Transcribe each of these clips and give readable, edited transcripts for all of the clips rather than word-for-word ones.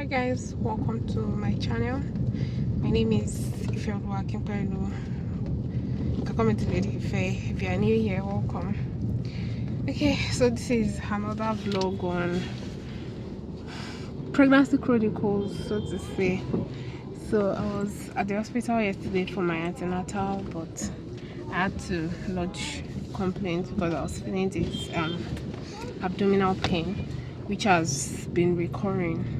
Hi guys, welcome to my channel. My name is Ifeoluwa Akinpelu. You can comment to Lady Ife. If you are new here, welcome. Okay, so this is another vlog on pregnancy chronicles, so to say. So I was at the hospital yesterday for my antenatal, but I had to lodge complaints because I was feeling this abdominal pain, which has been recurring.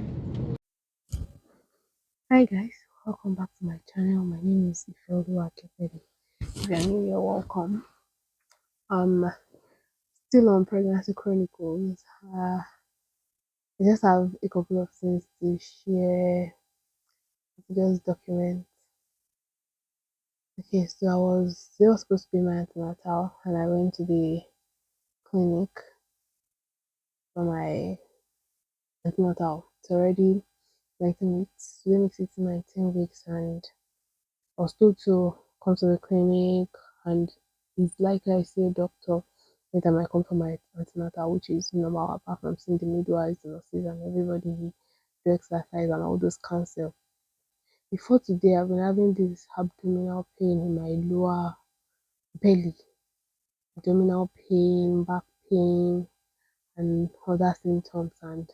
Hi guys, welcome back to my channel. My name is Ifeoluwa Akinpelu. If you are new, you're welcome. Still on pregnancy chronicles. I just have a couple of things to share, to just document. Okay, so they were supposed to be my antenatal, and I went to the clinic for my antenatal. It's already 19 weeks. Today makes it 19 weeks, and I was told to come to the clinic, and it's likely I see a doctor anytime I come for my antenatal, which is normal apart from seeing the midwives, the nurses, and everybody do exercise and all those counsel. Before today, I've been having this abdominal pain in my lower belly, abdominal pain, back pain, and other symptoms, and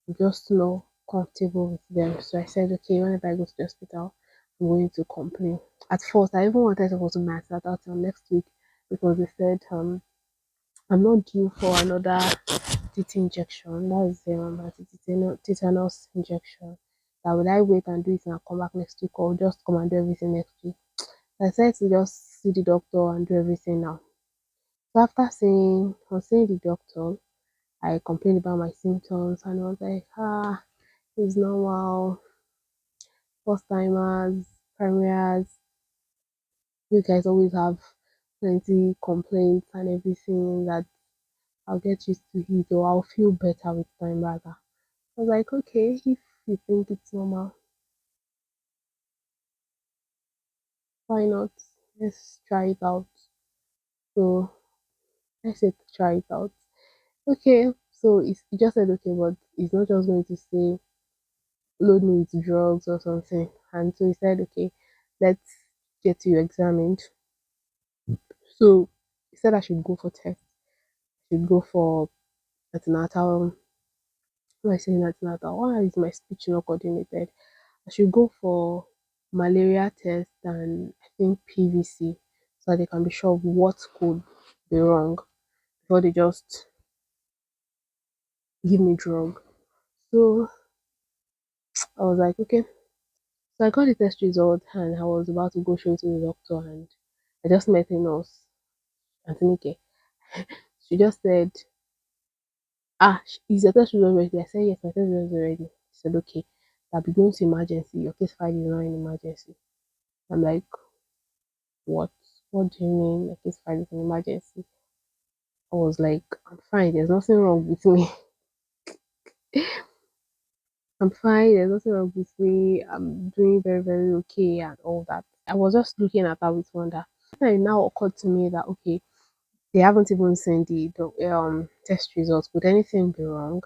I'm just not comfortable with them. So I said, okay, whenever I go to the hospital, I'm going to complain. At first, I even wanted to go to my antenatal till next week because they said I'm not due for another TT injection. That is tetanus injection. That would I wait and do it and I'll come back next week or just come and do everything next week? So I decided to just see the doctor and do everything now. So after seeing the doctor, I complained about my symptoms and I was like, it's normal. First timers, premiers, you guys always have plenty complaints and everything that I'll get used to it or I'll feel better with time rather. I was like, okay, if you think it's normal, why not? Let's try it out. So I said try it out. Okay, so he just said okay, but he's not just going to say load me with drugs or something. And so he said, okay, let's get you examined. So he said I should go for tests. I should go for antenatal. Why am I saying antenatal? Why is my speech not coordinated? I should go for malaria test and I think PVC so they can be sure of what could be wrong before they just give me drug. So I was like, okay. So I got the test result and I was about to go show it to the doctor and I just met a nurse, Antonike. She just said, is your test result ready? I said, yes, my test result is ready. She said, okay, I'll be going to emergency. Your case file is not in emergency. I'm like, what? What do you mean? My case file is in emergency? I was like, I'm fine. There's nothing wrong with me. I'm fine. There's nothing wrong with me. I'm doing very, very okay and all that. I was just looking at her with wonder. And it now occurred to me that, okay, they haven't even seen the test results. Could anything be wrong?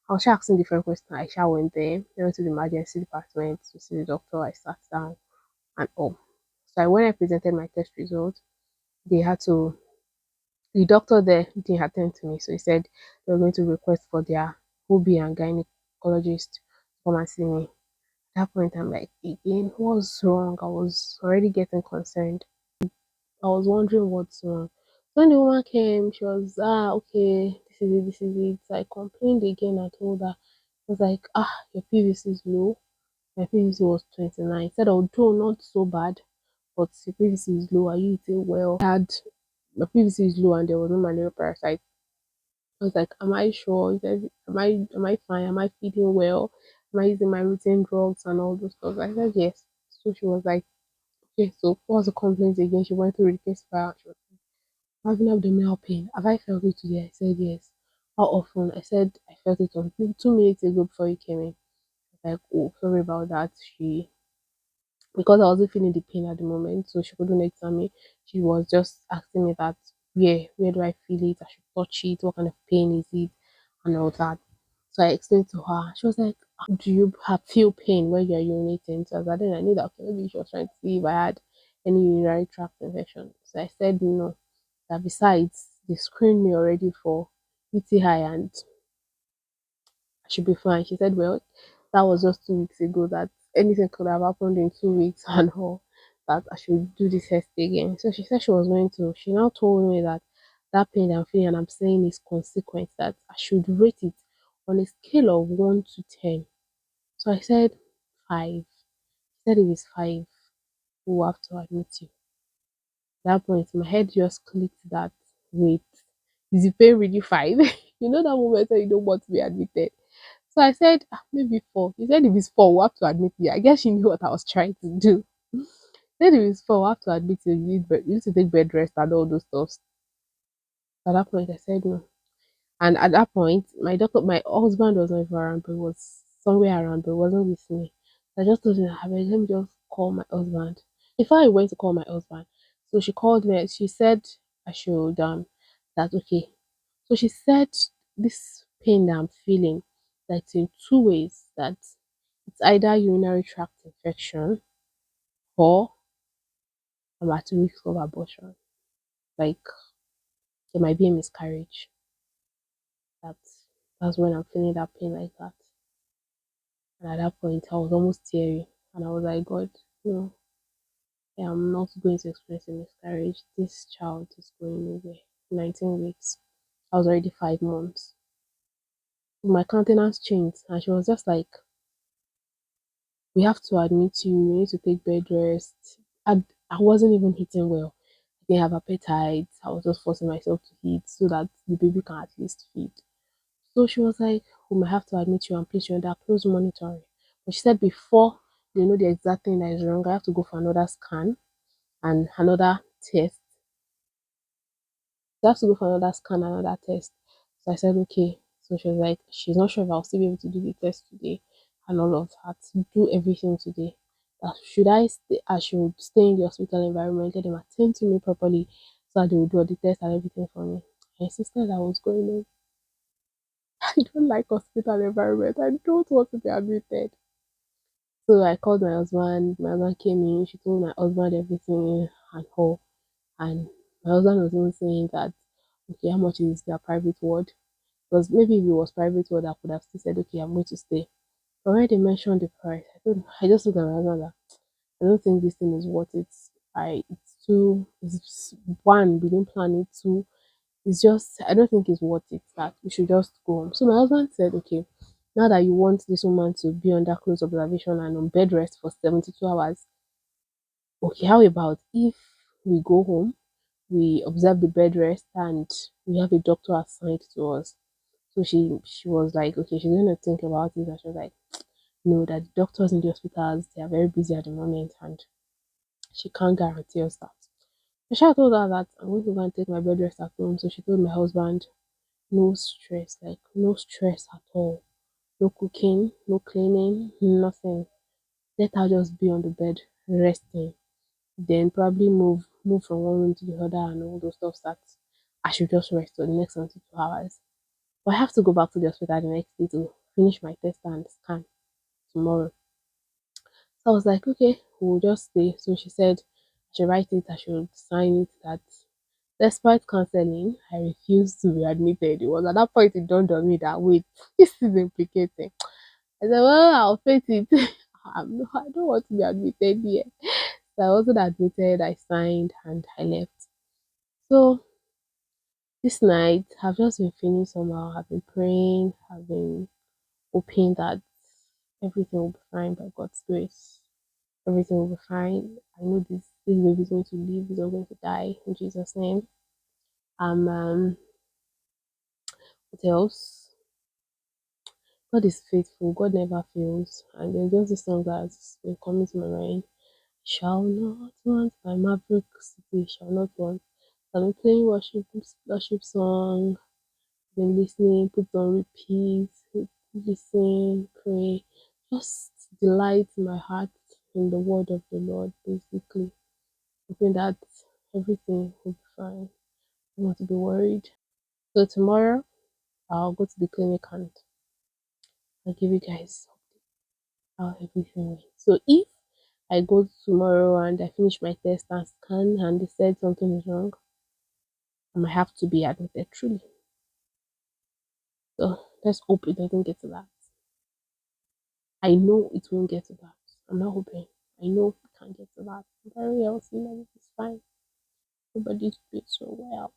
I was asking different questions. I sha went there. I went to the emergency department to see the doctor. I sat down and all. So when I presented my test results, they had to the doctor there didn't attend to me, so he said they were going to request for their OB and gynecologist to come and see me. At that point, I'm like, again, what's wrong? I was already getting concerned. I was wondering what's wrong. So when the woman came, she was, okay, this is it. So I complained again. I told her, I was like, your PVC is low. My PVC was 29. I said, although not so bad, but your PVC is low. Are you eating well? I had my PVC is low and there was no malaria parasite. I was like, am I sure? Is am I fine? Am I feeding well? Am I using my routine drugs and all those stuff? I said yes. So she was like, okay, so what's the complaint again? She went through the case file. She was having abdominal pain. Have I felt it today? I said yes. How often? I said I felt it on 2 minutes ago before you came in. I was like, oh, sorry about that. Because I wasn't feeling the pain at the moment, so she couldn't examine me. She was just asking me that where do I feel it? I should touch it. What kind of pain is it? And all that. So I explained to her. She was like, Do you have feel pain when you're urinating? So then I knew that okay, maybe she was trying to see if I had any urinary tract infection. So I said no. That besides, they screened me already for UTI and I should be fine. She said, well, that was just 2 weeks ago, that anything could have happened in 2 weeks and all, that I should do this test again. So she said she was going to. She now told me that that pain I'm feeling and I'm saying is consequence, that I should rate it on a scale of 1 to 10. So I said 5. She said if it's 5, we'll have to admit you. At that point, my head just clicked that, wait, is the pain really 5? You know that moment when you don't want to be admitted. So I said, "Ah, maybe 4." He said, if it's 4, we'll have to admit you. I guess she knew what I was trying to do. He said, if it's 4, we'll have to admit you. You need to take bed rest and all those stuff. At that point, I said no. And at that point, my husband was not even around, but he was somewhere around, but he wasn't with me. So I just told him, let me just call my husband. Before I went to call my husband, so she called me. She said I should that's okay. So she said this pain that I'm feeling, that's in two ways. That it's either urinary tract infection or I'm at risk of abortion. Like there might be a miscarriage. That's when I'm feeling that pain like that. And at that point, I was almost teary. And I was like, God, no, I'm not going to experience a miscarriage. This child is going nowhere. 19 weeks. I was already 5 months. My countenance changed. And she was just like, we have to admit you. You need to take bed rest. I wasn't even eating well. I didn't have appetite. I was just forcing myself to eat so that the baby can at least feed. So she was like, we might have to admit you and place you under close monitoring. But she said before they know the exact thing that is wrong, I have to go for another scan and another test. So I have to go for another scan, another test. So I said, okay. So she was like, she's not sure if I'll still be able to do the test today and all of that. Do everything today. That should I stay, I should stay in the hospital environment, let them attend to me properly so that they will do all the test and everything for me. I insisted I was going on. I don't like hospital environment. I don't want to be admitted. So I called my husband. My husband came in. She told my husband everything and all. And my husband was even saying that, okay, how much is their private ward? Because maybe if it was private ward, I could have still said, okay, I'm going to stay. But when they mentioned the price, I just looked at my husband like, I don't think this thing is worth it. It's too, it's one, we didn't plan it. Two, it's just, I don't think it's worth it, that we should just go home. So my husband said, okay, now that you want this woman to be under close observation and on bed rest for 72 hours, okay, how about if we go home, we observe the bed rest, and we have a doctor assigned to us? So she was like, okay, she's going to think about it. And she was like, no, that the doctors in the hospitals, they are very busy at the moment, and she can't guarantee us that. So I told her that I'm going to go and take my bed rest at home. So she told my husband, no stress, like no stress at all. No cooking, no cleaning, nothing. Let her just be on the bed resting. Then probably move from one room to the other and all those stuff that I should just rest for the next 72 hours. But I have to go back to the hospital the next day to finish my test and scan tomorrow. So I was like, okay, we'll just stay. So she said I should write it, I should sign it, that despite counseling, I refused to be admitted. It was at that point it dawned on me that wait, this is implicating. I said, well, I'll face it. I don't want to be admitted here. So I wasn't admitted. I signed and I left. So this night, I've just been feeling somehow. I've been praying. I've been hoping that everything will be fine by God's grace. Everything will be fine. I know this baby is going to live. He's not going to die in Jesus' name. What else? God is faithful. God never fails. And there's just this song that's been coming to my mind. Shall not want by Maverick City, shall not want. I've been playing worship song, been listening, put on repeat, listen, pray. Just delight my heart in the word of the Lord, basically. Hoping that everything will be fine. I don't want to be worried. So tomorrow I'll go to the clinic and I'll give you guys how everything went. So if I go tomorrow and I finish my test and scan and they said something is wrong, I might have to be admitted truly. So let's hope it doesn't get to that. I know it won't get to that. I'm not hoping. I know it can't get to that. I'm very healthy, it's fine. Nobody's doing so well.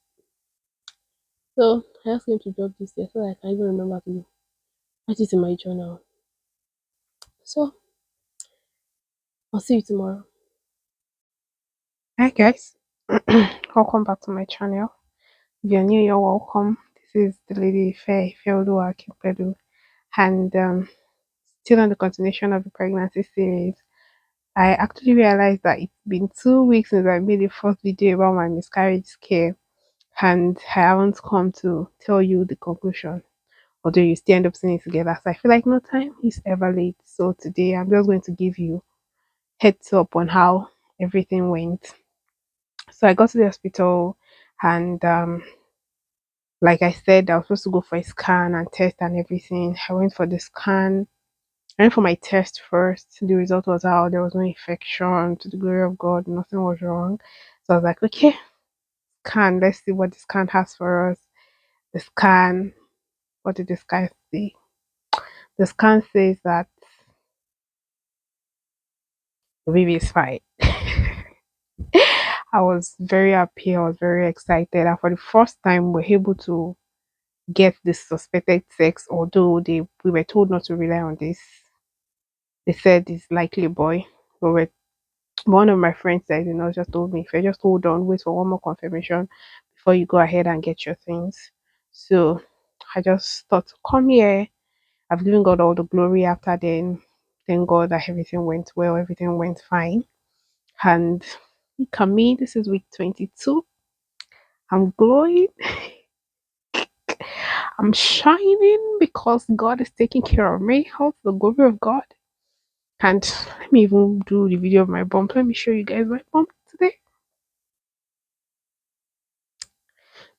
So I asked him to drop this here so that I can even remember to write it in my journal. So I'll see you tomorrow. Hi guys. Welcome back to my channel. If you're new, you're welcome. This is the lady Faye Feodua Kipedu, and still on the continuation of the pregnancy series. I actually realized that it's been 2 weeks since I made the first video about my miscarriage scare, and I haven't come to tell you the conclusion. Although you still end up seeing it together, so I feel like no time is ever late. So today I'm just going to give you heads up on how everything went. So I got to the hospital, and like I said, I was supposed to go for a scan and test and everything. I went for the scan. I went for my test first. The result was out. There was no infection. To the glory of God, nothing was wrong. So I was like, okay, scan. Let's see what the scan has for us. The scan. What did the scan say? The scan says that the baby is fine. I was very happy. I was very excited. And for the first time, we're able to get the suspected sex, although we were told not to rely on this. They said it's likely a boy. But one of my friends said, just told me, if I just hold on, wait for one more confirmation before you go ahead and get your things. So I just thought, come here. I've given God all the glory after then. Thank God that everything went well, everything went fine. And look at me, this is week 22. I'm glowing. I'm shining because God is taking care of me. How's the glory of God? And let me even do the video of my bump. Let me show you guys my bump today.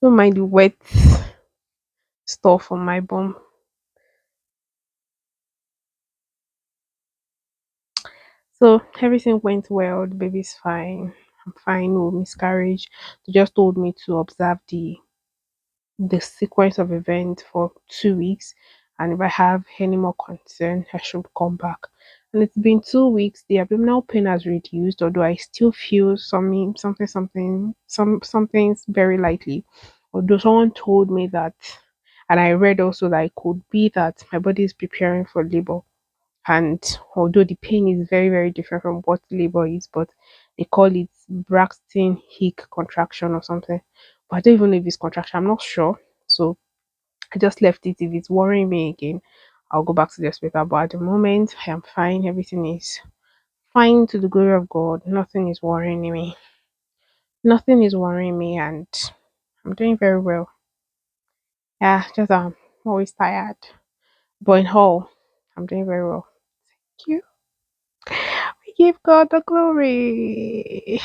Don't mind the wet stuff on my bum. So everything went well. The baby's fine. I'm fine. No miscarriage. They just told me to observe the sequence of events for 2 weeks, and if I have any more concern I should come back. And it's been 2 weeks. The abdominal pain has reduced, although I still feel something's very lightly, although someone told me that, and I read also that it could be that my body is preparing for labor. And although the pain is very very different from what labor is, but they call it Braxton Hicks contraction or something, but I don't even know if it's contraction, I'm not sure. So I just left it. If it's worrying me again, I'll go back to the hospital. But at the moment, I am fine. Everything is fine to the glory of God. Nothing is worrying me. Nothing is worrying me, and I'm doing very well. Yeah, just always tired. But in whole, I'm doing very well. Thank you. We give God the glory.